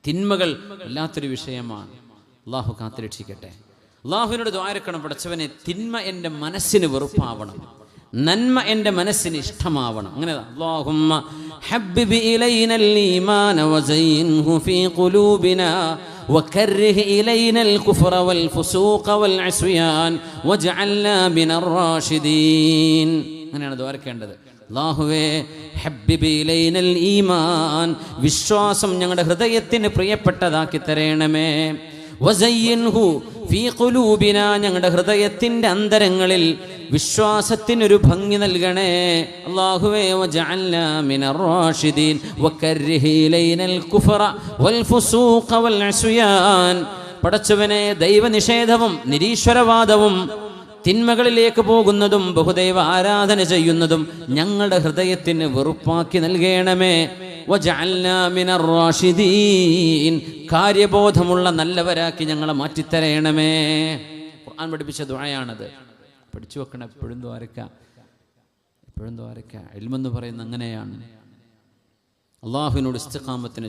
തിന്മകൾ വല്ലാത്തൊരു വിഷയമാണ്. അള്ളാഹു കാത്തുരക്ഷിക്കട്ടെ. അള്ളാഹുവിനോട് ദ്വാരക്കണം, പടച്ചവനെ തിന്മ എൻ്റെ മനസ്സിന് വെറുപ്പാവണം, നന്മ എൻ്റെ മനസ്സിന് ഇഷ്ടമാവണം. അങ്ങനെ അല്ലാഹുമ്മ ഹബ്ബിബ് ഇലൈനൽ ഈമാന വസയ്യിൻഹു ഫീ ഖുലൂബിനാ വകർരിഹ് ഇലൈനൽ കുഫ്റ വൽ ഫുസൂഖ വൽ അസ്യാൻ വജഅൽനാ മിനർ റാഷിദീൻ. അങ്ങനെയാണ് ദ്വാരക്കേണ്ടത്. അല്ലാഹുവേ ഹബ്ബിബ് ഇലൈനൽ ഈമാൻ, വിശ്വാസം ഞങ്ങളുടെ ഹൃദയത്തിന് പ്രിയപ്പെട്ടതാക്കി തരണമേ. വസയ്യിൻഹു ഫീ ഖുലൂബിനാ, ഞങ്ങളുടെ ഹൃദയത്തിൻ്റെ അന്തരങ്ങളിൽ വിശ്വാസത്തിനൊരു ഭംഗി നൽകണേ. അല്ലാഹുവേ വജഅൽനാ മിനർ റാഷിദീൻ വകർരിഹ് ഇലൈനൽ കുഫ്റ വൽ ഫുസൂഖ വൽ അസ്യാൻ. പടച്ചവനെ ദൈവനിഷേധവും നിരീശ്വരവാദവും തിന്മകളിലേക്ക് പോകുന്നതും ബഹുദൈവ ആരാധന ചെയ്യുന്നതും ഞങ്ങളുടെ ഹൃദയത്തിന് വെറുപ്പാക്കി നൽകണമേ. വജഅൽനാ മിനർ റാഷിദീൻ, കാര്യബോധമുള്ള നല്ലവരാക്കി ഞങ്ങളെ മാറ്റിത്തരയണമേ. ഖുർആൻ പഠിപ്പിച്ച ദുആയാണത്. പഠിച്ചു വെക്കണം. എപ്പോഴും ദ്വാരക്ക. ഇൽമെന്ന് പറയുന്നത് അങ്ങനെയാണ്. അള്ളാഹുവിനോട് ഇസ്തിഖാമത്തിന്